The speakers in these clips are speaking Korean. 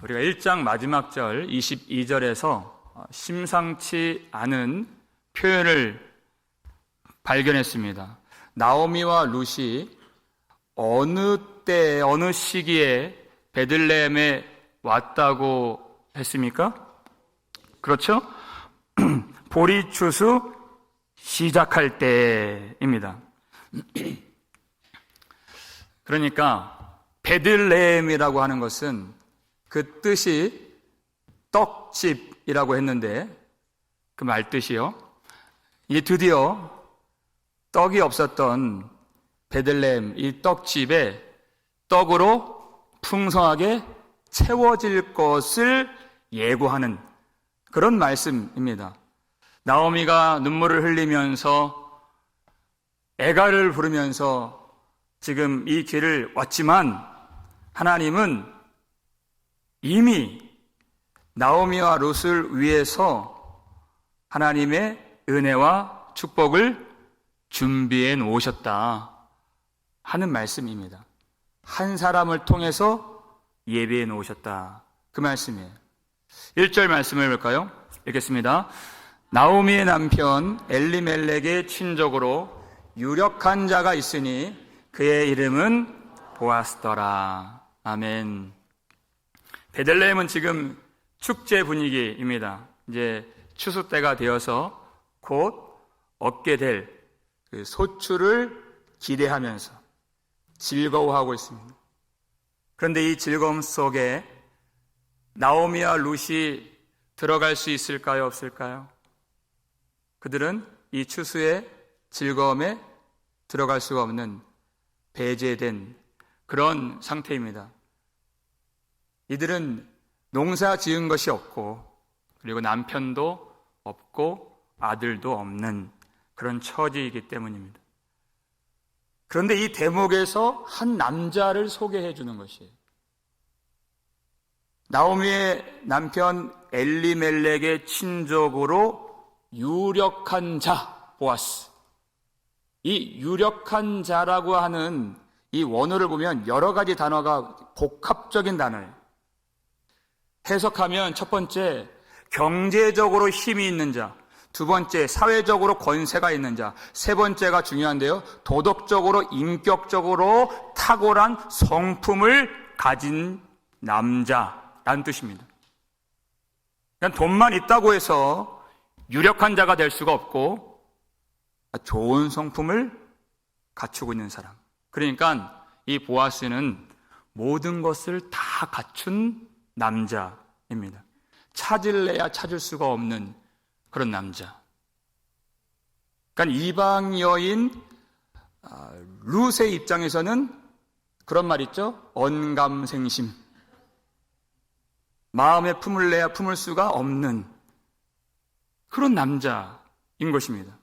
우리가 1장 마지막 절 22절에서 심상치 않은 표현을 발견했습니다. 나오미와 룻이 어느 때, 어느 시기에 베들레헴에 왔다고 했습니까? 그렇죠? 보리추수 시작할 때입니다. 그러니까 베들레헴이라고 하는 것은 그 뜻이 떡집이라고 했는데 그 말뜻이요. 이제 드디어 떡이 없었던 베들레헴 이 떡집에 떡으로 풍성하게 채워질 것을 예고하는 그런 말씀입니다. 나오미가 눈물을 흘리면서 애가를 부르면서 지금 이 길을 왔지만 하나님은 이미 나오미와 룻을 위해서 하나님의 은혜와 축복을 준비해 놓으셨다 하는 말씀입니다. 한 사람을 통해서 예비해 놓으셨다 그 말씀이에요. 1절 말씀을 볼까요? 읽겠습니다. 나오미의 남편 엘리멜렉의 친족으로 유력한 자가 있으니 그의 이름은 보아스더라. 아멘. 베들레헴은 지금 축제 분위기입니다. 이제 추수 때가 되어서 곧 얻게 될 그 소출을 기대하면서 즐거워하고 있습니다. 그런데 이 즐거움 속에 나오미와 룻이 들어갈 수 있을까요? 없을까요? 그들은 이 추수의 즐거움에 들어갈 수가 없는 배제된 그런 상태입니다. 이들은 농사 지은 것이 없고 그리고 남편도 없고 아들도 없는 그런 처지이기 때문입니다. 그런데 이 대목에서 한 남자를 소개해 주는 것이에요. 나오미의 남편 엘리멜렉의 친족으로 유력한 자 보아스. 이 유력한 자라고 하는 이 원어를 보면 여러 가지 단어가 복합적인 단어예요. 해석하면 첫 번째, 경제적으로 힘이 있는 자. 두 번째, 사회적으로 권세가 있는 자. 세 번째가 중요한데요. 도덕적으로, 인격적으로 탁월한 성품을 가진 남자라는 뜻입니다. 그냥 돈만 있다고 해서 유력한 자가 될 수가 없고 좋은 성품을 갖추고 있는 사람. 그러니까 이 보아스는 모든 것을 다 갖춘 남자입니다. 찾을래야 찾을 수가 없는 그런 남자. 그러니까 이방 여인 룻의 입장에서는 그런 말 있죠? 언감생심. 마음에 품을래야 품을 수가 없는 그런 남자인 것입니다.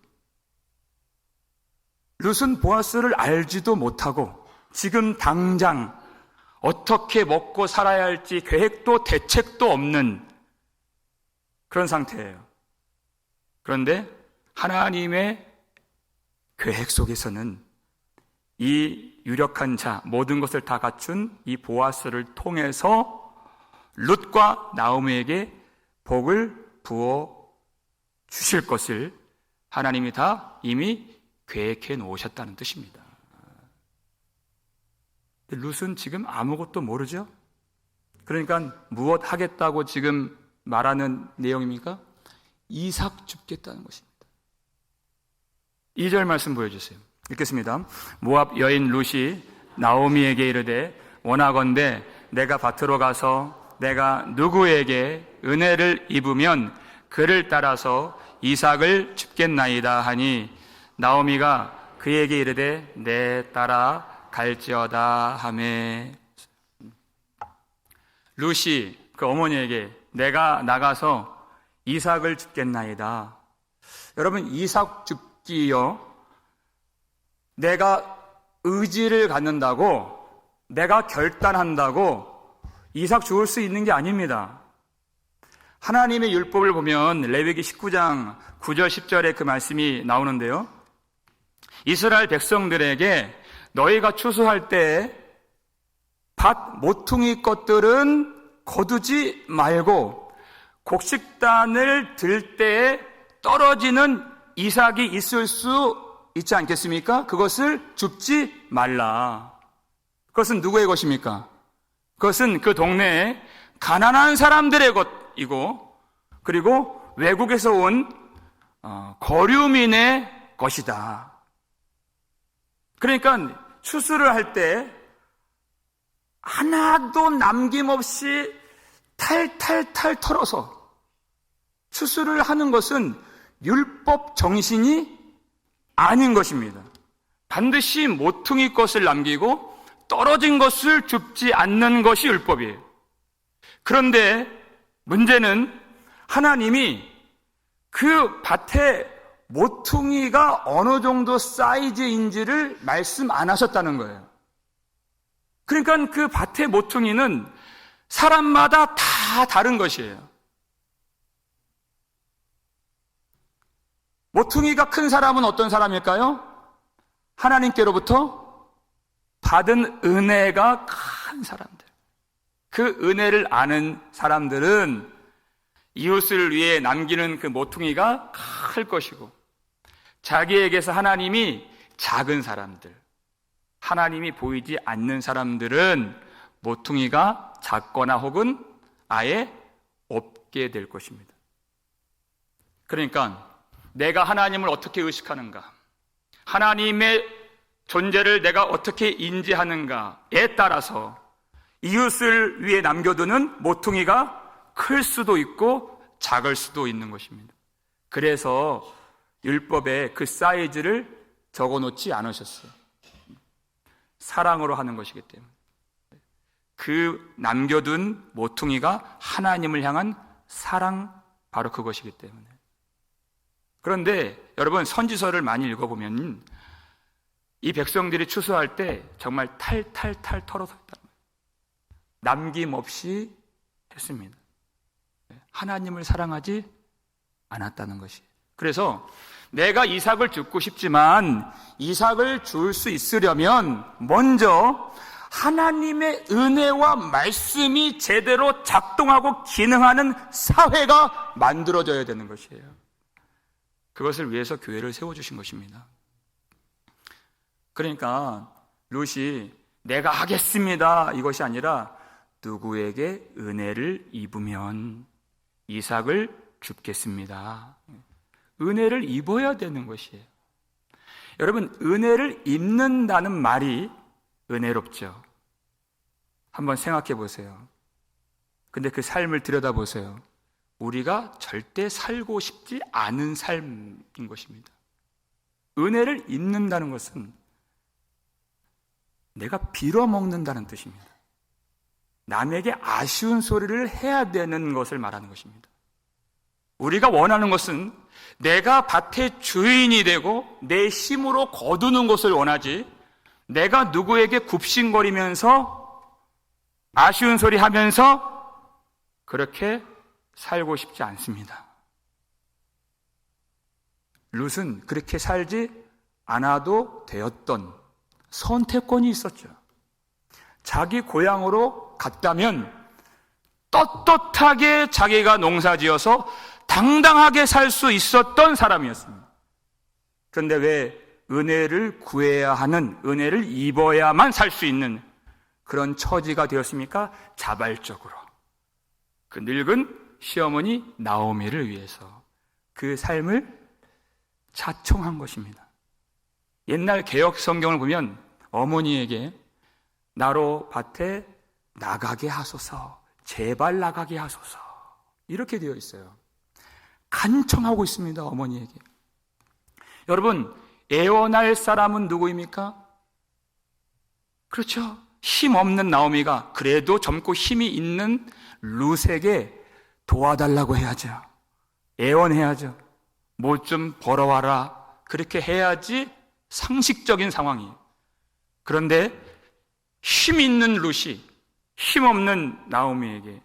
룻은 보아스를 알지도 못하고 지금 당장 어떻게 먹고 살아야 할지 계획도 대책도 없는 그런 상태예요. 그런데 하나님의 계획 속에서는 이 유력한 자, 모든 것을 다 갖춘 이 보아스를 통해서 룻과 나오미에게 복을 부어 주실 것을 하나님이 다 이미 계획해 놓으셨다는 뜻입니다. 룻은 지금 아무것도 모르죠? 그러니까 무엇 하겠다고 지금 말하는 내용입니까? 이삭 줍겠다는 것입니다. 2절 말씀 보여주세요. 읽겠습니다. 모압 여인 룻이 나오미에게 이르되 원하건대 내가 밭으로 가서 내가 누구에게 은혜를 입으면 그를 따라서 이삭을 줍겠나이다 하니 나오미가 그에게 이르되 내 따라 갈지어다 하매 룻이 그 어머니에게 내가 나가서 이삭을 줍겠나이다. 여러분 이삭 줍기요 내가 의지를 갖는다고 내가 결단한다고 이삭 주울 수 있는 게 아닙니다. 하나님의 율법을 보면 레위기 19장 9절 10절에 그 말씀이 나오는데요. 이스라엘 백성들에게 너희가 추수할 때 밭 모퉁이 것들은 거두지 말고 곡식단을 들 때에 떨어지는 이삭이 있을 수 있지 않겠습니까? 그것을 줍지 말라. 그것은 누구의 것입니까? 그것은 그 동네에 가난한 사람들의 것이고, 그리고 외국에서 온 거류민의 것이다. 그러니까 추수를 할 때 하나도 남김없이 탈탈탈 털어서 추수를 하는 것은 율법 정신이 아닌 것입니다. 반드시 모퉁이 것을 남기고 떨어진 것을 줍지 않는 것이 율법이에요. 그런데 문제는 하나님이 그 밭에 모퉁이가 어느 정도 사이즈인지를 말씀 안 하셨다는 거예요. 그러니까 그 밭의 모퉁이는 사람마다 다 다른 것이에요. 모퉁이가 큰 사람은 어떤 사람일까요? 하나님께로부터 받은 은혜가 큰 사람들. 그 은혜를 아는 사람들은 이웃을 위해 남기는 그 모퉁이가 클 것이고, 자기에게서 하나님이 작은 사람들, 하나님이 보이지 않는 사람들은 모퉁이가 작거나 혹은 아예 없게 될 것입니다. 그러니까 내가 하나님을 어떻게 의식하는가, 하나님의 존재를 내가 어떻게 인지하는가에 따라서 이웃을 위해 남겨두는 모퉁이가 클 수도 있고 작을 수도 있는 것입니다. 그래서 율법에 그 사이즈를 적어놓지 않으셨어요. 사랑으로 하는 것이기 때문에. 그 남겨둔 모퉁이가 하나님을 향한 사랑, 바로 그것이기 때문에. 그런데 여러분, 선지서를 많이 읽어보면 이 백성들이 추수할 때 정말 탈탈탈 털어서 했단 말이에요. 남김없이 했습니다. 하나님을 사랑하지 않았다는 것이. 그래서 내가 이삭을 줍고 싶지만 이삭을 줄 수 있으려면 먼저 하나님의 은혜와 말씀이 제대로 작동하고 기능하는 사회가 만들어져야 되는 것이에요. 그것을 위해서 교회를 세워주신 것입니다. 그러니까 룻이 내가 하겠습니다 이것이 아니라 누구에게 은혜를 입으면 이삭을 줍겠습니다. 은혜를 입어야 되는 것이에요. 여러분, 은혜를 입는다는 말이 은혜롭죠. 한번 생각해 보세요. 근데 그 삶을 들여다보세요. 우리가 절대 살고 싶지 않은 삶인 것입니다. 은혜를 입는다는 것은 내가 빌어먹는다는 뜻입니다. 남에게 아쉬운 소리를 해야 되는 것을 말하는 것입니다. 우리가 원하는 것은 내가 밭의 주인이 되고 내 힘으로 거두는 것을 원하지, 내가 누구에게 굽신거리면서 아쉬운 소리 하면서 그렇게 살고 싶지 않습니다. 룻은 그렇게 살지 않아도 되었던 선택권이 있었죠. 자기 고향으로 갔다면 떳떳하게 자기가 농사지어서 당당하게 살 수 있었던 사람이었습니다. 그런데 왜 은혜를 구해야 하는, 은혜를 입어야만 살 수 있는 그런 처지가 되었습니까? 자발적으로 그 늙은 시어머니 나오미를 위해서 그 삶을 자청한 것입니다. 옛날 개역 성경을 보면 어머니에게 나로 밭에 나가게 하소서, 제발 나가게 하소서, 이렇게 되어 있어요. 간청하고 있습니다, 어머니에게. 여러분, 애원할 사람은 누구입니까? 그렇죠. 힘 없는 나오미가 그래도 젊고 힘이 있는 룻에게 도와달라고 해야죠. 애원해야죠. 뭐 좀 벌어와라. 그렇게 해야지 상식적인 상황이에요. 그런데 힘 있는 룻이 힘 없는 나오미에게,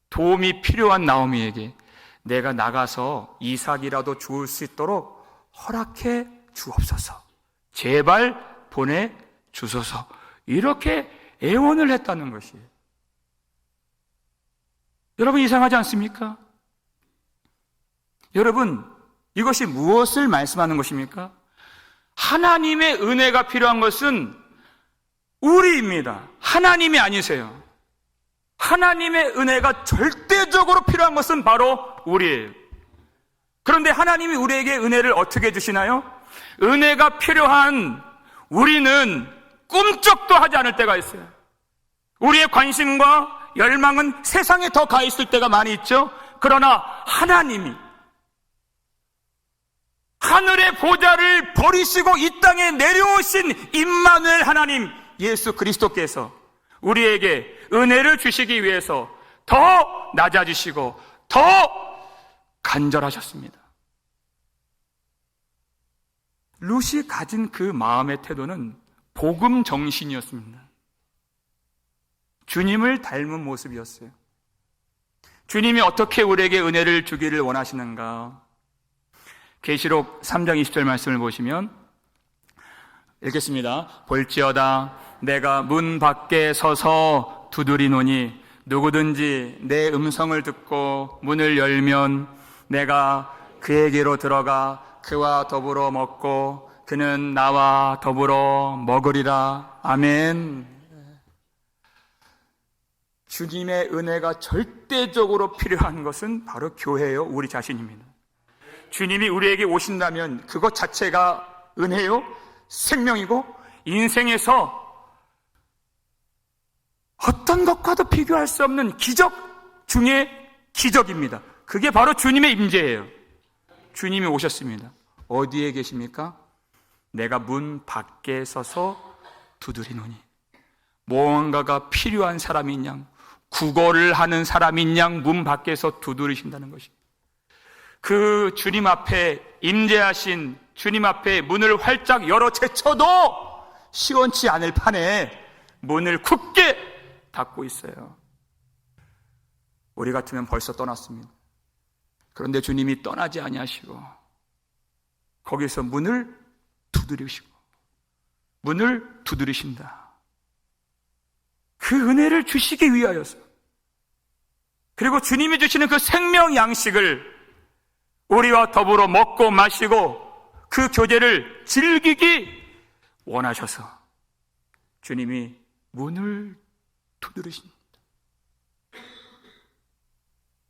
도움이 필요한 나오미에게 내가 나가서 이삭이라도 주울 수 있도록 허락해 주옵소서, 제발 보내 주소서, 이렇게 애원을 했다는 것이에요. 여러분, 이상하지 않습니까? 여러분, 이것이 무엇을 말씀하는 것입니까? 하나님의 은혜가 필요한 것은 우리입니다. 하나님이 아니세요. 하나님의 은혜가 절대적으로 필요한 것은 바로 우리예요. 그런데 하나님이 우리에게 은혜를 어떻게 주시나요? 은혜가 필요한 우리는 꿈쩍도 하지 않을 때가 있어요. 우리의 관심과 열망은 세상에 더 가 있을 때가 많이 있죠. 그러나 하나님이 하늘의 보좌를 버리시고 이 땅에 내려오신 임마누엘 하나님 예수 그리스도께서 우리에게 은혜를 주시기 위해서 더 낮아지시고 더 간절하셨습니다. 룻이 가진 그 마음의 태도는 복음 정신이었습니다. 주님을 닮은 모습이었어요. 주님이 어떻게 우리에게 은혜를 주기를 원하시는가? 계시록 3장 20절 말씀을 보시면 읽겠습니다. 볼지어다 내가 문 밖에 서서 두드리노니 누구든지 내 음성을 듣고 문을 열면 내가 그에게로 들어가 그와 더불어 먹고 그는 나와 더불어 먹으리라. 아멘. 주님의 은혜가 절대적으로 필요한 것은 바로 교회요, 우리 자신입니다. 주님이 우리에게 오신다면 그것 자체가 은혜요, 생명이고 인생에서 어떤 것과도 비교할 수 없는 기적 중에 기적입니다. 그게 바로 주님의 임재예요. 주님이 오셨습니다. 어디에 계십니까? 내가 문 밖에 서서 두드리노니. 무언가가 필요한 사람인 양, 구걸을 하는 사람인 양 문 밖에서 두드리신다는 것입니다. 그 주님 앞에 임재하신 주님 앞에 문을 활짝 열어 제쳐도 시원치 않을 판에 문을 굳게 닫고 있어요. 우리 같으면 벌써 떠났습니다. 그런데 주님이 떠나지 아니하시고 거기서 문을 두드리시고 문을 두드리신다. 그 은혜를 주시기 위하여서, 그리고 주님이 주시는 그 생명 양식을 우리와 더불어 먹고 마시고 그 교제를 즐기기 원하셔서 주님이 문을 두드리십니다.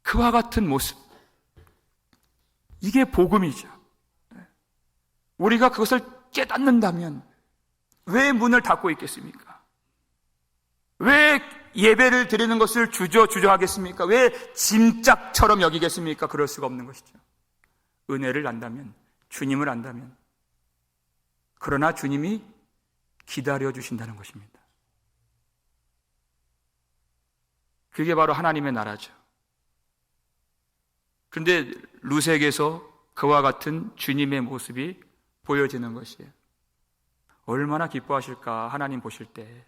그와 같은 모습, 이게 복음이죠. 우리가 그것을 깨닫는다면 왜 문을 닫고 있겠습니까? 왜 예배를 드리는 것을 주저하겠습니까? 왜 짐짝처럼 여기겠습니까? 그럴 수가 없는 것이죠. 은혜를 안다면, 주님을 안다면. 그러나 주님이 기다려주신다는 것입니다. 그게 바로 하나님의 나라죠. 그런데 룻에게서 그와 같은 주님의 모습이 보여지는 것이에요. 얼마나 기뻐하실까, 하나님 보실 때.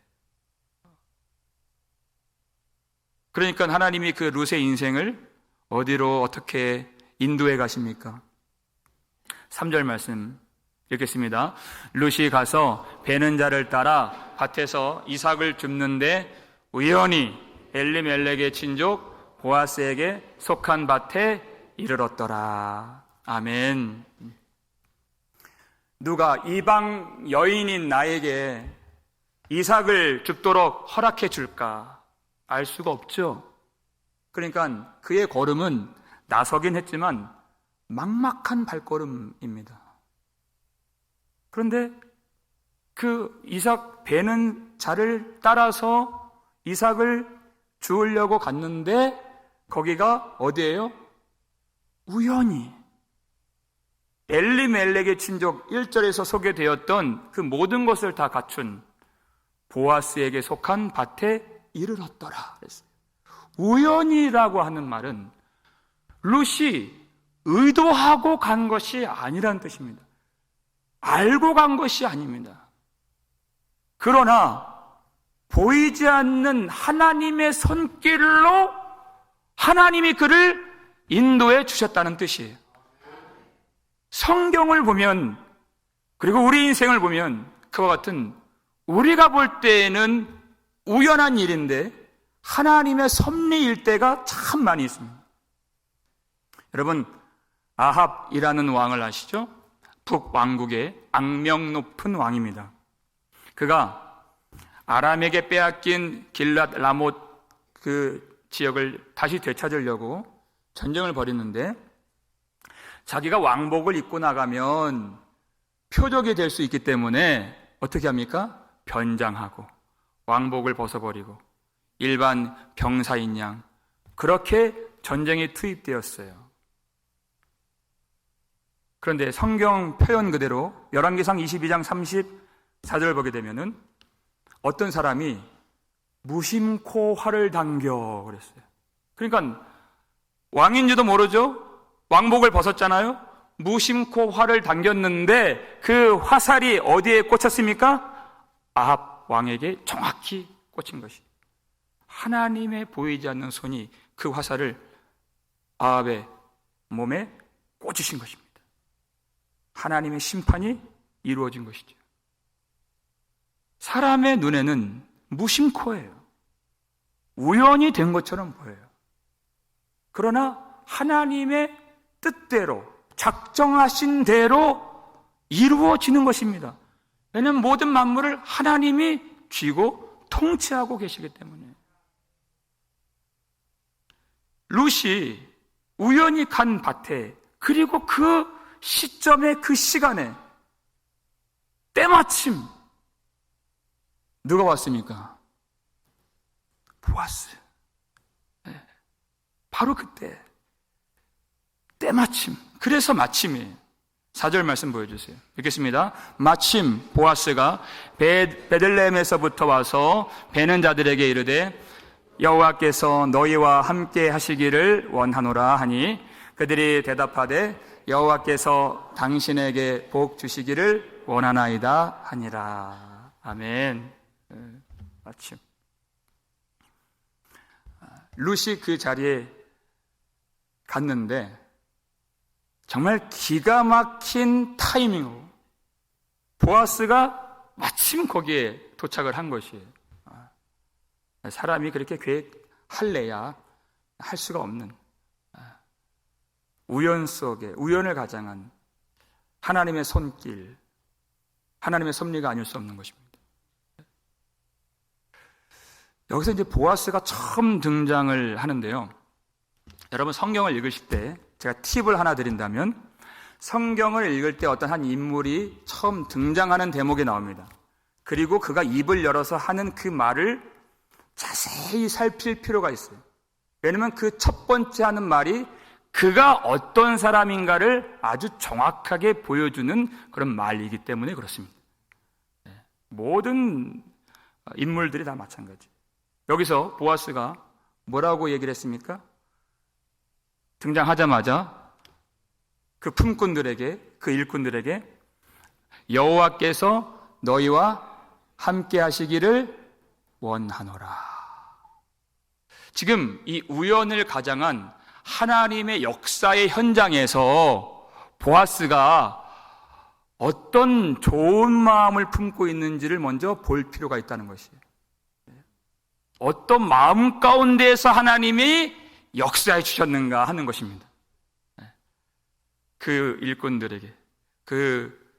그러니까 하나님이 그 룻의 인생을 어디로 어떻게 인도해 가십니까? 3절 말씀 읽겠습니다. 룻이 가서 베는 자를 따라 밭에서 이삭을 줍는데 우연히 엘리멜렉의 친족 보아스에게 속한 밭에 이르렀더라. 아멘. 누가 이방 여인인 나에게 이삭을 줍도록 허락해 줄까? 알 수가 없죠. 그러니까 그의 걸음은 나서긴 했지만 막막한 발걸음입니다. 그런데 그 이삭 베는 자를 따라서 이삭을 주우려고 갔는데 거기가 어디예요? 우연히 엘리멜렉의 친족 1절에서 소개되었던 그 모든 것을 다 갖춘 보아스에게 속한 밭에 이르렀더라 그랬어요. 우연이라고 하는 말은 룻이 의도하고 간 것이 아니라는 뜻입니다. 알고 간 것이 아닙니다. 그러나 보이지 않는 하나님의 손길로 하나님이 그를 인도해 주셨다는 뜻이에요. 성경을 보면, 그리고 우리 인생을 보면 그와 같은, 우리가 볼 때에는 우연한 일인데 하나님의 섭리일 때가 참 참 많이 있습니다. 여러분, 아합이라는 왕을 아시죠? 북왕국의 악명 높은 왕입니다. 그가 아람에게 빼앗긴 길랏 라못 그 지역을 다시 되찾으려고 전쟁을 벌였는데, 자기가 왕복을 입고 나가면 표적이 될 수 있기 때문에 어떻게 합니까? 변장하고 왕복을 벗어버리고 일반 병사인 양 그렇게 전쟁에 투입되었어요. 그런데 성경 표현 그대로 열왕기상 22장 34절 보게 되면은 어떤 사람이 무심코 활을 당겨 그랬어요. 그러니까 왕인지도 모르죠. 왕복을 벗었잖아요. 무심코 활을 당겼는데 그 화살이 어디에 꽂혔습니까? 아합 왕에게 정확히 꽂힌 것이, 하나님의 보이지 않는 손이 그 화살을 아합의 몸에 꽂으신 것입니다. 하나님의 심판이 이루어진 것이죠. 사람의 눈에는 무심코예요. 우연히 된 것처럼 보여요. 그러나 하나님의 뜻대로, 작정하신 대로 이루어지는 것입니다. 왜냐하면 모든 만물을 하나님이 쥐고 통치하고 계시기 때문에. 룻이 우연히 간 밭에, 그리고 그 시점에, 그 시간에 때마침 누가 왔습니까? 보아스. 네. 바로 그때 때마침, 그래서 마침이에요. 4절 말씀 보여주세요. 읽겠습니다. 마침 보아스가 베들레헴에서부터 와서 베는 자들에게 이르되 여호와께서 너희와 함께 하시기를 원하노라 하니 그들이 대답하되 여호와께서 당신에게 복 주시기를 원하나이다 하니라. 아멘. 마침 룻이 그 자리에 갔는데 정말 기가 막힌 타이밍으로 보아스가 마침 거기에 도착을 한 것이에요. 사람이 그렇게 계획할래야 할 수가 없는 우연 속에 우연을 가장한 하나님의 손길, 하나님의 섭리가 아닐 수 없는 것입니다. 여기서 이제 보아스가 처음 등장을 하는데요. 여러분 성경을 읽으실 때 제가 팁을 하나 드린다면, 성경을 읽을 때 어떤 한 인물이 처음 등장하는 대목이 나옵니다. 그리고 그가 입을 열어서 하는 그 말을 자세히 살필 필요가 있어요. 왜냐하면 그 첫 번째 하는 말이 그가 어떤 사람인가를 아주 정확하게 보여주는 그런 말이기 때문에 그렇습니다. 모든 인물들이 다 마찬가지. 여기서 보아스가 뭐라고 얘기를 했습니까? 등장하자마자 그 품꾼들에게, 그 일꾼들에게 여호와께서 너희와 함께 하시기를 원하노라. 지금 이 우연을 가장한 하나님의 역사의 현장에서 보아스가 어떤 좋은 마음을 품고 있는지를 먼저 볼 필요가 있다는 것이에요. 어떤 마음 가운데에서 하나님이 역사해 주셨는가 하는 것입니다. 그 일꾼들에게, 그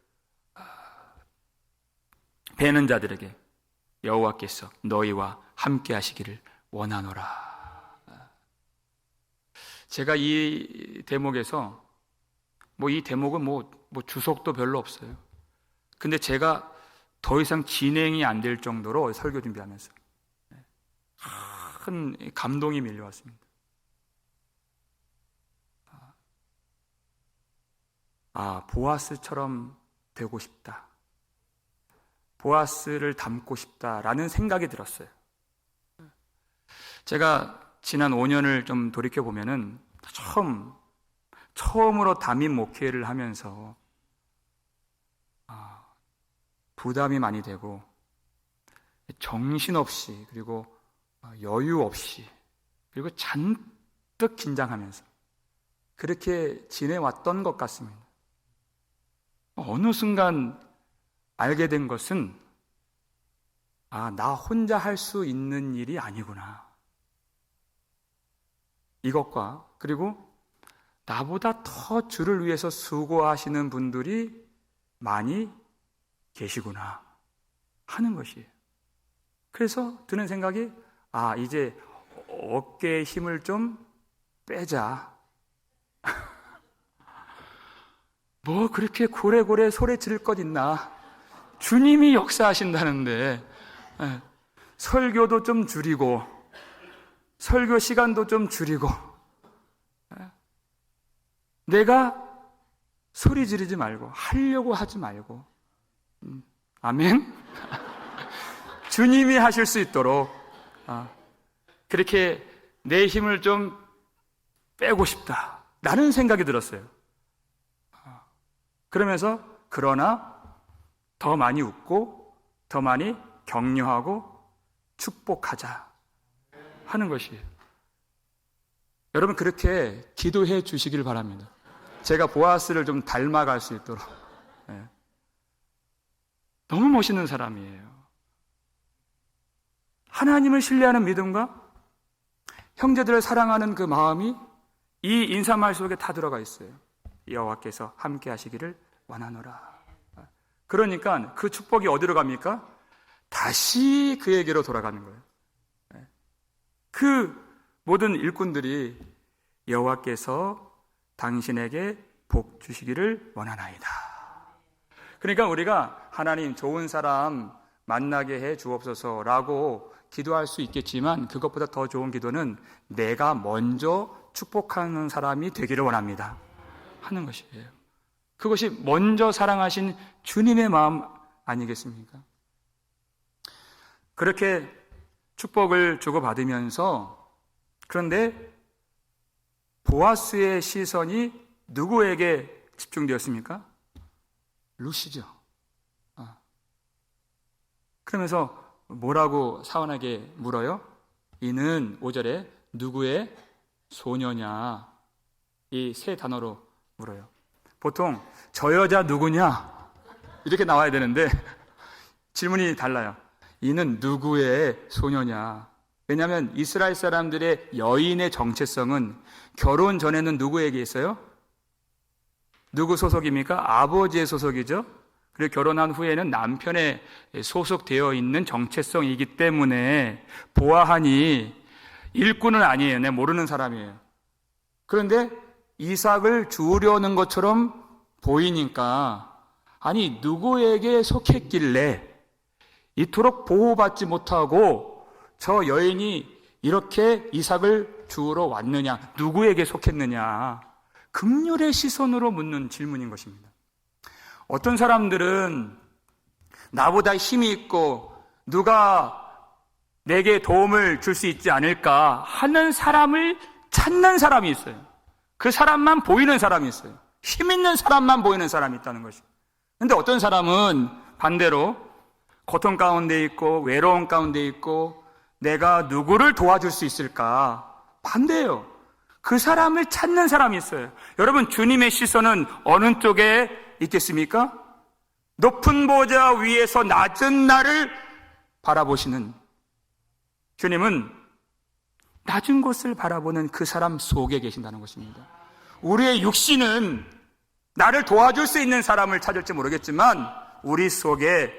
베는 자들에게 여호와께서 너희와 함께 하시기를 원하노라. 제가 이 대목에서 이 대목은 주석도 별로 없어요. 근데 제가 더 이상 진행이 안 될 정도로 설교 준비하면서 큰 감동이 밀려왔습니다. 보아스처럼 되고 싶다. 보아스를 닮고 싶다라는 생각이 들었어요. 제가 지난 5년을 좀 돌이켜보면은 처음으로 담임 목회를 하면서 부담이 많이 되고 정신없이, 그리고 여유 없이, 그리고 잔뜩 긴장하면서 그렇게 지내왔던 것 같습니다. 어느 순간 알게 된 것은 나 혼자 할 수 있는 일이 아니구나. 이것과 그리고 나보다 더 주를 위해서 수고하시는 분들이 많이 계시구나 하는 것이에요. 그래서 드는 생각이 이제 어깨에 힘을 좀 빼자. 뭐 그렇게 고래고래 소리 지를 것 있나. 주님이 역사하신다는데 설교도 좀 줄이고 설교 시간도 좀 줄이고 내가 소리 지르지 말고 하려고 하지 말고 아멘? 주님이 하실 수 있도록 그렇게 내 힘을 좀 빼고 싶다 라는 생각이 들었어요. 그러면서 그러나 더 많이 웃고 더 많이 격려하고 축복하자 하는 것이에요. 여러분 그렇게 기도해 주시길 바랍니다. 제가 보아스를 좀 닮아갈 수 있도록. 너무 멋있는 사람이에요. 하나님을 신뢰하는 믿음과 형제들을 사랑하는 그 마음이 이 인사말 속에 다 들어가 있어요. 여호와께서 함께 하시기를 원하노라. 그러니까 그 축복이 어디로 갑니까? 다시 그에게로 돌아가는 거예요. 그 모든 일꾼들이 여호와께서 당신에게 복 주시기를 원하나이다. 그러니까 우리가 하나님 좋은 사람 만나게 해 주옵소서라고 기도할 수 있겠지만 그것보다 더 좋은 기도는 내가 먼저 축복하는 사람이 되기를 원합니다 하는 것이에요. 그것이 먼저 사랑하신 주님의 마음 아니겠습니까? 그렇게 축복을 주고받으면서 그런데 보아스의 시선이 누구에게 집중되었습니까? 루시죠. 그러면서 뭐라고 사원에게 물어요? 이는 5절에 누구의 소녀냐? 이 세 단어로 물어요. 보통 저 여자 누구냐? 이렇게 나와야 되는데 질문이 달라요. 이는 누구의 소녀냐? 왜냐하면 이스라엘 사람들의 여인의 정체성은 결혼 전에는 누구에게 있어요? 누구 소속입니까? 아버지의 소속이죠. 그리고 결혼한 후에는 남편에 소속되어 있는 정체성이기 때문에 보아하니 일꾼은 아니에요. 내가 모르는 사람이에요. 그런데 이삭을 주우려는 것처럼 보이니까 아니 누구에게 속했길래 이토록 보호받지 못하고 저 여인이 이렇게 이삭을 주우러 왔느냐, 누구에게 속했느냐, 긍휼의 시선으로 묻는 질문인 것입니다. 어떤 사람들은 나보다 힘이 있고 누가 내게 도움을 줄 수 있지 않을까 하는 사람을 찾는 사람이 있어요. 그 사람만 보이는 사람이 있어요. 힘 있는 사람만 보이는 사람이 있다는 것이에요. 그런데 어떤 사람은 반대로 고통 가운데 있고 외로움 가운데 있고 내가 누구를 도와줄 수 있을까? 반대예요. 그 사람을 찾는 사람이 있어요. 여러분 주님의 시선은 어느 쪽에 있겠습니까? 높은 보좌 위에서 낮은 나를 바라보시는 주님은 낮은 곳을 바라보는 그 사람 속에 계신다는 것입니다. 우리의 육신은 나를 도와줄 수 있는 사람을 찾을지 모르겠지만 우리 속에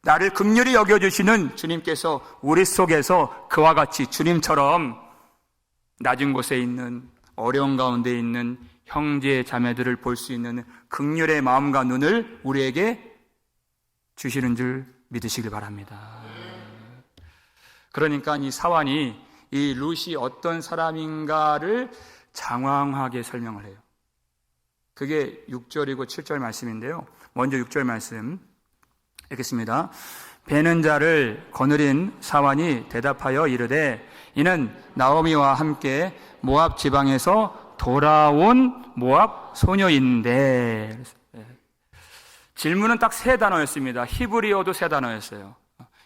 나를 긍휼히 여겨주시는 주님께서 우리 속에서 그와 같이 주님처럼 낮은 곳에 있는 어려운 가운데 있는 형제 자매들을 볼 수 있는 긍휼의 마음과 눈을 우리에게 주시는 줄 믿으시길 바랍니다. 그러니까 이 사환이 이 룻이 어떤 사람인가를 장황하게 설명을 해요. 그게 6절이고 7절 말씀인데요. 먼저 6절 말씀 읽겠습니다. 베는 자를 거느린 사환이 대답하여 이르되 이는 나오미와 함께 모압 지방에서 돌아온 모압 소녀인데. 질문은 딱 세 단어였습니다. 히브리어도 세 단어였어요.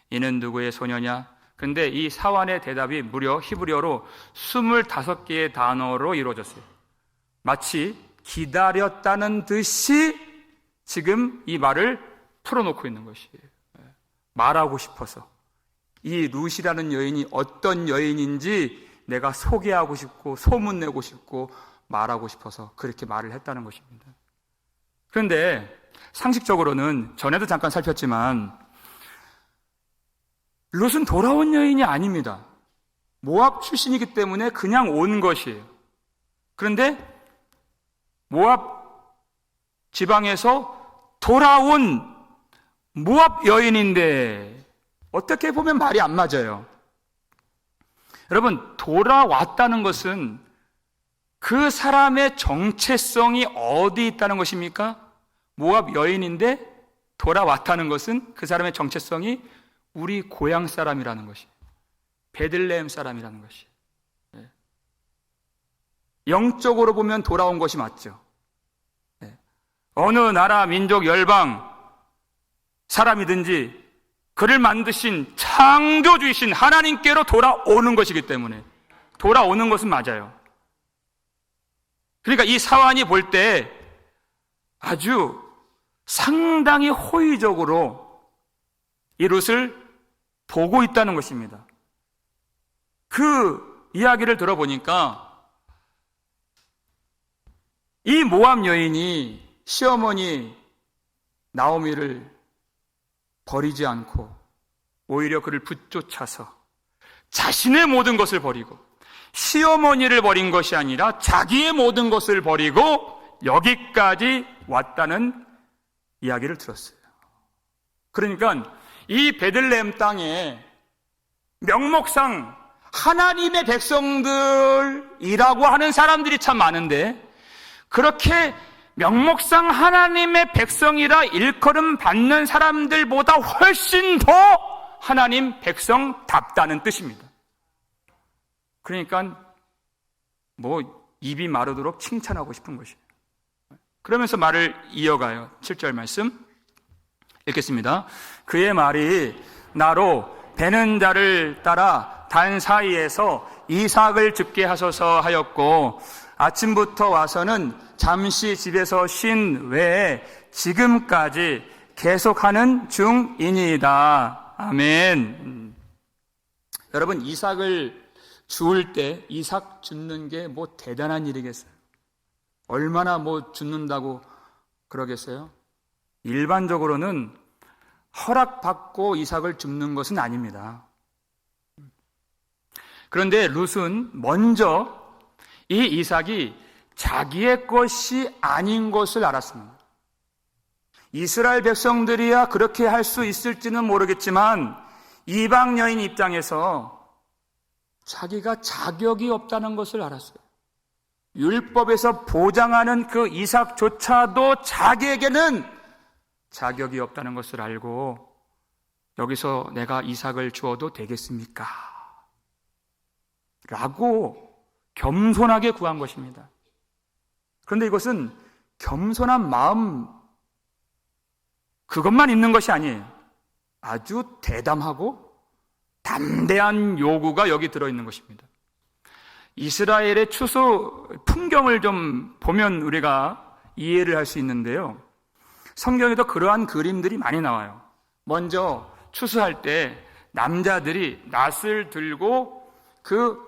이는 누구의 소녀냐? 근데 이 사환의 대답이 무려 히브리어로 25개의 단어로 이루어졌어요. 마치 기다렸다는 듯이 지금 이 말을 풀어놓고 있는 것이에요. 말하고 싶어서 이 룻이라는 여인이 어떤 여인인지 내가 소개하고 싶고 소문내고 싶고 말하고 싶어서 그렇게 말을 했다는 것입니다. 그런데 상식적으로는 전에도 잠깐 살폈지만 룻은 돌아온 여인이 아닙니다. 모압 출신이기 때문에 그냥 온 것이에요. 그런데 모압 지방에서 돌아온 모압 여인인데 어떻게 보면 말이 안 맞아요. 여러분, 돌아왔다는 것은 그 사람의 정체성이 어디 있다는 것입니까? 모압 여인인데 돌아왔다는 것은 그 사람의 정체성이 우리 고향 사람이라는 것이, 베들레헴 사람이라는 것이. 영적으로 보면 돌아온 것이 맞죠. 어느 나라, 민족, 열방 사람이든지 그를 만드신 창조주이신 하나님께로 돌아오는 것이기 때문에 돌아오는 것은 맞아요. 그러니까 이 사환이 볼 때 아주 상당히 호의적으로 이 룻을 보고 있다는 것입니다. 그 이야기를 들어보니까 이 모압 여인이 시어머니 나오미를 버리지 않고 오히려 그를 붙쫓아서 자신의 모든 것을 버리고 시어머니를 버린 것이 아니라 자기의 모든 것을 버리고 여기까지 왔다는 이야기를 들었어요. 그러니까 이 베들레헴 땅에 명목상 하나님의 백성들이라고 하는 사람들이 참 많은데 그렇게 명목상 하나님의 백성이라 일컬음 받는 사람들보다 훨씬 더 하나님 백성답다는 뜻입니다. 그러니까 입이 마르도록 칭찬하고 싶은 것이에요. 그러면서 말을 이어가요. 7절 말씀 읽겠습니다. 그의 말이 나로 베는 자를 따라 단 사이에서 이삭을 죽게 하소서 하였고 아침부터 와서는 잠시 집에서 쉰 외에 지금까지 계속하는 중이니이다. 아멘. 여러분, 이삭을 주울 때 이삭 줍는 게 대단한 일이겠어요? 얼마나 줍는다고 그러겠어요? 일반적으로는 허락받고 이삭을 줍는 것은 아닙니다. 그런데 룻은 먼저 이 이삭이 자기의 것이 아닌 것을 알았습니다. 이스라엘 백성들이야 그렇게 할 수 있을지는 모르겠지만 이방 여인 입장에서 자기가 자격이 없다는 것을 알았어요. 율법에서 보장하는 그 이삭조차도 자기에게는 자격이 없다는 것을 알고 여기서 내가 이삭을 주어도 되겠습니까? 라고 겸손하게 구한 것입니다. 그런데 이것은 겸손한 마음 그것만 있는 것이 아니에요. 아주 대담하고 담대한 요구가 여기 들어있는 것입니다. 이스라엘의 추수 풍경을 좀 보면 우리가 이해를 할 수 있는데요. 성경에도 그러한 그림들이 많이 나와요. 먼저 추수할 때 남자들이 낫을 들고 그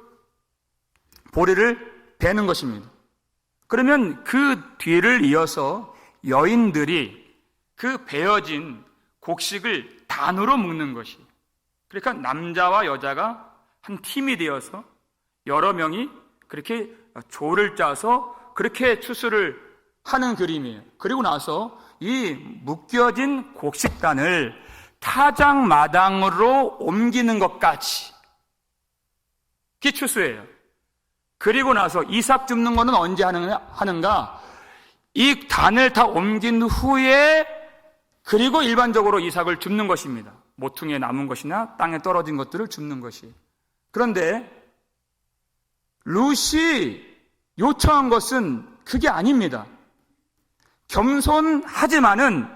보리를 베는 것입니다. 그러면 그 뒤를 이어서 여인들이 그 베어진 곡식을 단으로 묶는 것이, 그러니까 남자와 여자가 한 팀이 되어서 여러 명이 그렇게 조를 짜서 그렇게 추수를 하는 그림이에요. 그리고 나서 이 묶여진 곡식단을 타작마당으로 옮기는 것까지 그게 추수예요. 그리고 나서 이삭 줍는 거는 언제 하는가? 이 단을 다 옮긴 후에 그리고 일반적으로 이삭을 줍는 것입니다. 모퉁이에 남은 것이나 땅에 떨어진 것들을 줍는 것이. 그런데 룻이 요청한 것은 그게 아닙니다. 겸손하지만은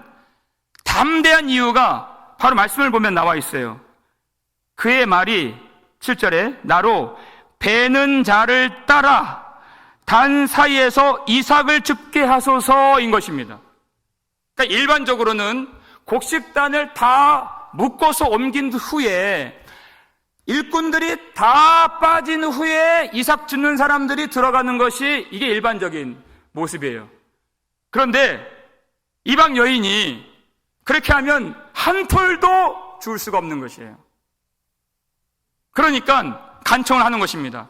담대한 이유가 바로 말씀을 보면 나와 있어요. 그의 말이 7절에 나로 베는 자를 따라 단 사이에서 이삭을 줍게 하소서인 것입니다. 그러니까 일반적으로는 곡식단을 다 묶어서 옮긴 후에 일꾼들이 다 빠진 후에 이삭 죽는 사람들이 들어가는 것이 이게 일반적인 모습이에요. 그런데 이방 여인이 그렇게 하면 한 풀도 죽을 수가 없는 것이에요. 그러니까 간청을 하는 것입니다.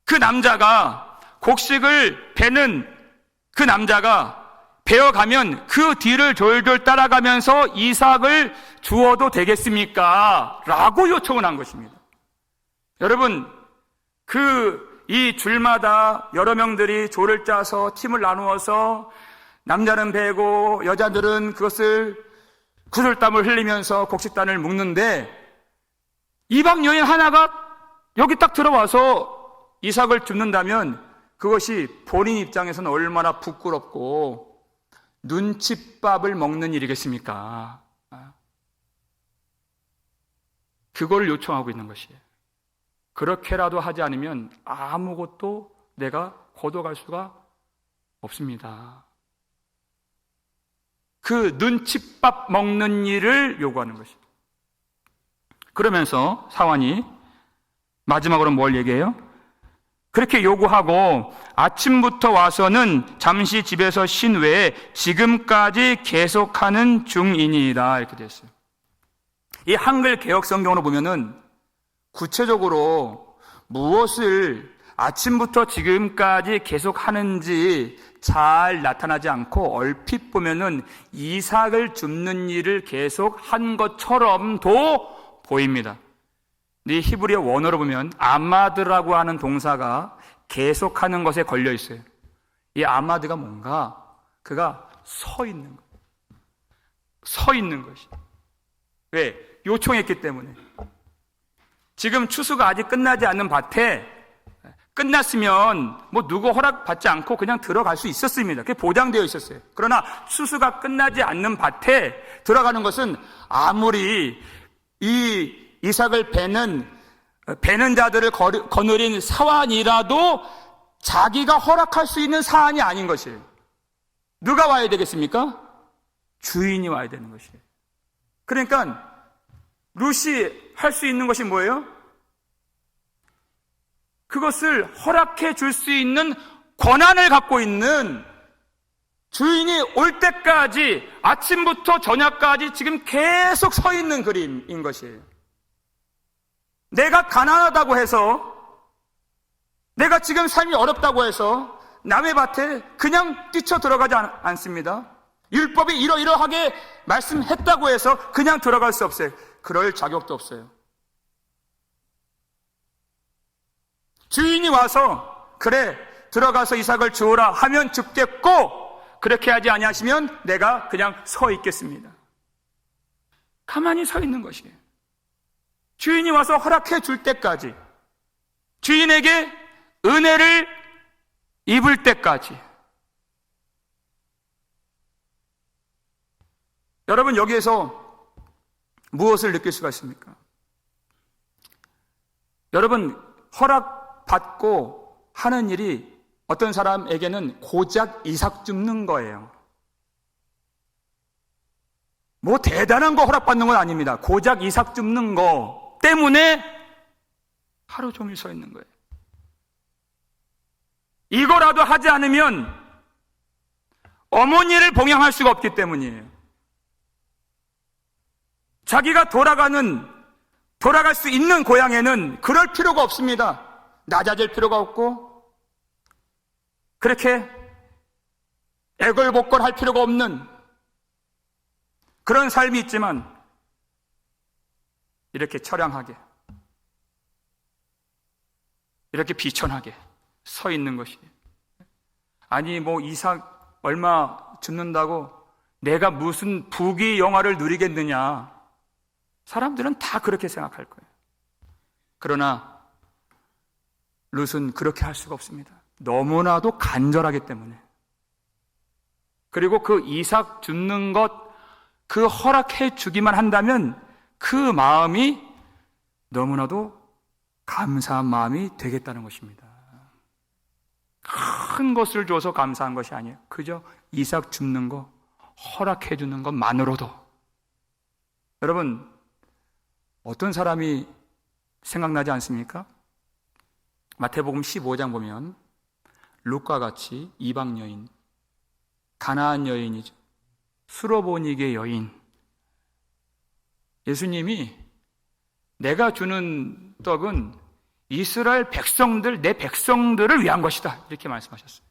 그 남자가 곡식을 베는 그 남자가 베어가면 그 뒤를 졸졸 따라가면서 이삭을 주어도 되겠습니까? 라고 요청을 한 것입니다. 여러분, 이 줄마다 여러 명들이 조를 짜서 팀을 나누어서 남자는 베고 여자들은 그것을 구슬땀을 흘리면서 곡식단을 묶는데 이방 여인 하나가 여기 딱 들어와서 이삭을 줍는다면 그것이 본인 입장에서는 얼마나 부끄럽고 눈칫밥을 먹는 일이겠습니까? 그걸 요청하고 있는 것이에요. 그렇게라도 하지 않으면 아무것도 내가 거둬갈 수가 없습니다. 그 눈칫밥 먹는 일을 요구하는 것입니다. 그러면서 사환이 마지막으로 뭘 얘기해요? 그렇게 요구하고 아침부터 와서는 잠시 집에서 쉰 외에 지금까지 계속하는 중이니이다. 이렇게 됐어요. 이 한글 개역 성경으로 보면은 구체적으로 무엇을 아침부터 지금까지 계속하는지 잘 나타나지 않고 얼핏 보면은 이삭을 줍는 일을 계속한 것처럼도 보입니다. 이 히브리어 원어로 보면 아마드라고 하는 동사가 계속하는 것에 걸려 있어요. 이 아마드가 뭔가? 그가 서 있는 것. 서 있는 것이. 왜? 요청했기 때문에. 지금 추수가 아직 끝나지 않는 밭에 끝났으면 뭐 누구 허락받지 않고 그냥 들어갈 수 있었습니다. 그게 보장되어 있었어요. 그러나 추수가 끝나지 않는 밭에 들어가는 것은 아무리 이 이삭을 베는 자들을 거느린 사환이라도 자기가 허락할 수 있는 사안이 아닌 것이에요. 누가 와야 되겠습니까? 주인이 와야 되는 것이에요. 그러니까 룻이 할 수 있는 것이 뭐예요? 그것을 허락해 줄 수 있는 권한을 갖고 있는 주인이 올 때까지 아침부터 저녁까지 지금 계속 서 있는 그림인 것이에요. 내가 가난하다고 해서, 내가 지금 삶이 어렵다고 해서 남의 밭에 그냥 뛰쳐 들어가지 않습니다. 율법이 이러이러하게 말씀했다고 해서 그냥 들어갈 수 없어요. 그럴 자격도 없어요. 주인이 와서 그래 들어가서 이삭을 주오라 하면 죽겠고, 그렇게 하지 아니하시면 내가 그냥 서 있겠습니다. 가만히 서 있는 것이에요. 주인이 와서 허락해 줄 때까지, 주인에게 은혜를 입을 때까지. 여러분, 여기에서 무엇을 느낄 수가 있습니까? 여러분, 허락받고 하는 일이 어떤 사람에게는 고작 이삭 줍는 거예요. 뭐 대단한 거 허락받는 건 아닙니다. 고작 이삭 줍는 거 때문에 하루 종일 서 있는 거예요. 이거라도 하지 않으면 어머니를 봉양할 수가 없기 때문이에요. 자기가 돌아갈 수 있는 고향에는 그럴 필요가 없습니다. 낮아질 필요가 없고, 그렇게 애걸복걸할 필요가 없는 그런 삶이 있지만, 이렇게 처량하게, 이렇게 비천하게 서 있는 것이, 아니 뭐 이삭 얼마 줍는다고 내가 무슨 부귀 영화를 누리겠느냐, 사람들은 다 그렇게 생각할 거예요. 그러나 룻은 그렇게 할 수가 없습니다. 너무나도 간절하기 때문에. 그리고 그 이삭 줍는 것, 그 허락해 주기만 한다면 그 마음이 너무나도 감사한 마음이 되겠다는 것입니다. 큰 것을 줘서 감사한 것이 아니에요. 그저 이삭 줍는 거, 허락해 주는 것만으로도. 여러분, 어떤 사람이 생각나지 않습니까? 마태복음 15장 보면 룻과 같이 이방 여인, 가나안 여인이죠. 수로보니게 여인. 예수님이 내가 주는 떡은 이스라엘 백성들, 내 백성들을 위한 것이다. 이렇게 말씀하셨어요.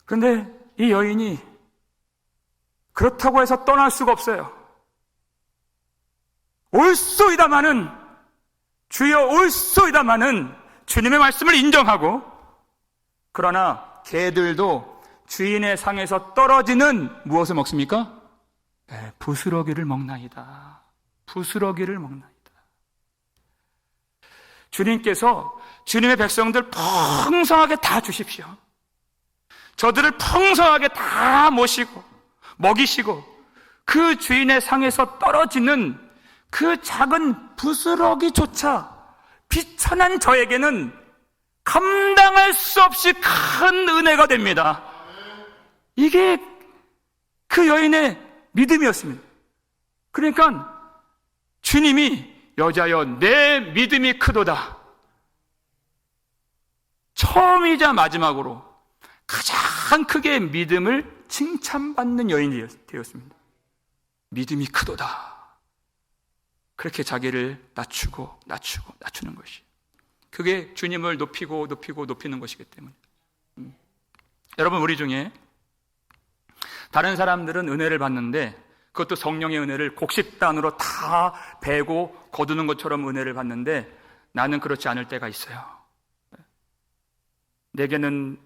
그런데 이 여인이 그렇다고 해서 떠날 수가 없어요. 올소이다마는, 주여 올소이다마는 주님의 말씀을 인정하고, 그러나 개들도 주인의 상에서 떨어지는 무엇을 먹습니까? 네, 부스러기를 먹나이다. 부스러기를 먹나이다. 주님께서 주님의 백성들 풍성하게 다 주십시오. 저들을 풍성하게 다 모시고 먹이시고 그 주인의 상에서 떨어지는 그 작은 부스러기조차 비천한 저에게는 감당할 수 없이 큰 은혜가 됩니다. 이게 그 여인의 믿음이었습니다. 그러니까 주님이 여자여 내 믿음이 크도다. 처음이자 마지막으로 가장 크게 믿음을 칭찬받는 여인이 되었습니다. 믿음이 크도다. 그렇게 자기를 낮추는 것이, 그게 주님을 높이는 것이기 때문에. 여러분, 우리 중에 다른 사람들은 은혜를 받는데 그것도 성령의 은혜를 곡식단으로 다 베고 거두는 것처럼 은혜를 받는데 나는 그렇지 않을 때가 있어요. 내게는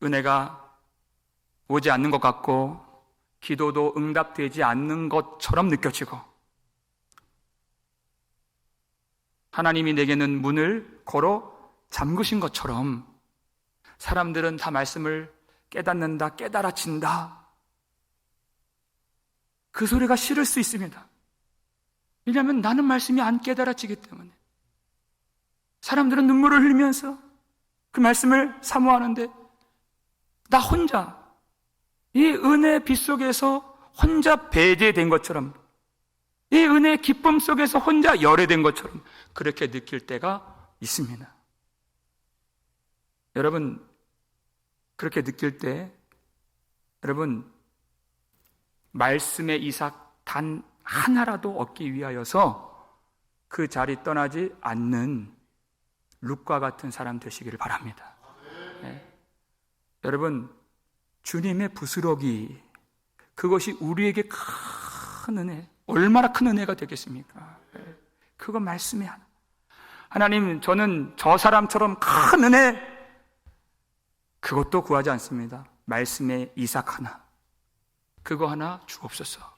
은혜가 오지 않는 것 같고 기도도 응답되지 않는 것처럼 느껴지고, 하나님이 내게는 문을 걸어 잠그신 것처럼 사람들은 다 말씀을 깨닫는다, 깨달아진다, 그 소리가 싫을 수 있습니다. 왜냐하면 나는 말씀이 안 깨달아지기 때문에. 사람들은 눈물을 흘리면서 그 말씀을 사모하는데 나 혼자 이 은혜의 빛 속에서 혼자 배제된 것처럼, 이 은혜의 기쁨 속에서 혼자 열애된 것처럼 그렇게 느낄 때가 있습니다. 여러분, 그렇게 느낄 때 여러분, 말씀의 이삭 단 하나라도 얻기 위하여서 그 자리 떠나지 않는 룻과 같은 사람 되시기를 바랍니다. 네. 여러분, 주님의 부스러기, 그것이 우리에게 큰 은혜, 얼마나 큰 은혜가 되겠습니까? 네. 그거 말씀이 하나. 하나님, 저는 저 사람처럼 큰 은혜, 그것도 구하지 않습니다. 말씀의 이삭 하나, 그거 하나 주옵소서.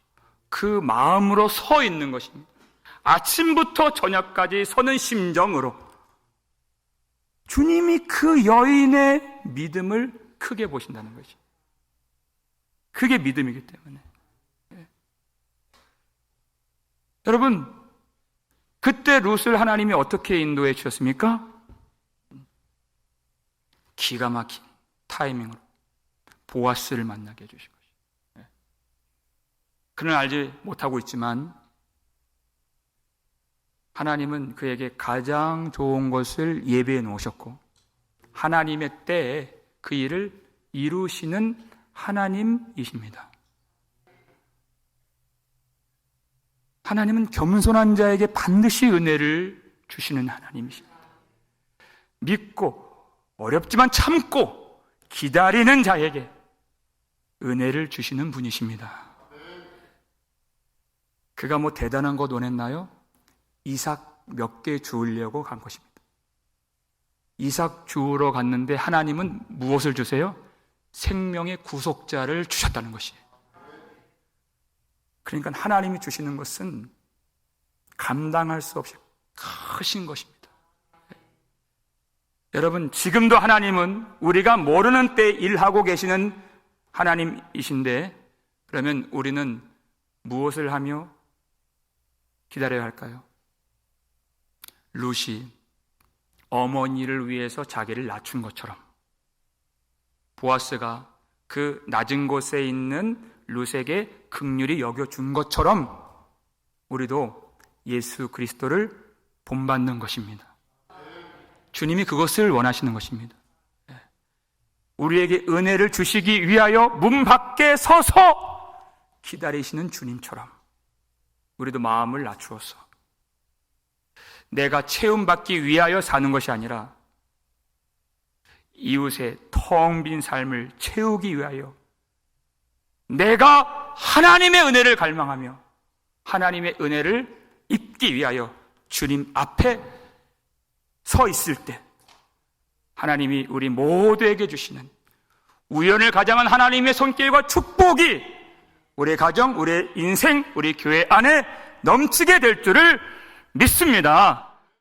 그 마음으로 서 있는 것입니다. 아침부터 저녁까지 서는 심정으로 주님이 그 여인의 믿음을 크게 보신다는 것이, 그게 믿음이기 때문에. 네. 여러분, 그때 룻을 하나님이 어떻게 인도해 주셨습니까? 기가 막힌 타이밍으로 보아스를 만나게 해주신 것이죠. 네. 그는 알지 못하고 있지만 하나님은 그에게 가장 좋은 것을 예배해 놓으셨고, 하나님의 때에 그 일을 이루시는 하나님이십니다. 하나님은 겸손한 자에게 반드시 은혜를 주시는 하나님이십니다. 믿고 어렵지만 참고 기다리는 자에게 은혜를 주시는 분이십니다. 그가 뭐 대단한 것 원했나요? 이삭 몇 개 주우려고 간 것입니다. 이삭 주우러 갔는데 하나님은 무엇을 주세요? 생명의 구속자를 주셨다는 것이에요. 그러니까 하나님이 주시는 것은 감당할 수 없이 크신 것입니다. 여러분, 지금도 하나님은 우리가 모르는 때 일하고 계시는 하나님이신데, 그러면 우리는 무엇을 하며 기다려야 할까요? 룻이 어머니를 위해서 자기를 낮춘 것처럼, 보아스가 그 낮은 곳에 있는 룻에게 긍휼히 여겨준 것처럼, 우리도 예수 그리스도를 본받는 것입니다. 주님이 그것을 원하시는 것입니다. 우리에게 은혜를 주시기 위하여 문 밖에 서서 기다리시는 주님처럼 우리도 마음을 낮추어서 내가 체험받기 위하여 사는 것이 아니라 이웃의 텅 빈 삶을 채우기 위하여 내가 하나님의 은혜를 갈망하며 하나님의 은혜를 입기 위하여 주님 앞에 서 있을 때 하나님이 우리 모두에게 주시는 우연을 가장한 하나님의 손길과 축복이 우리 가정, 우리 인생, 우리 교회 안에 넘치게 될 줄을 믿습니다.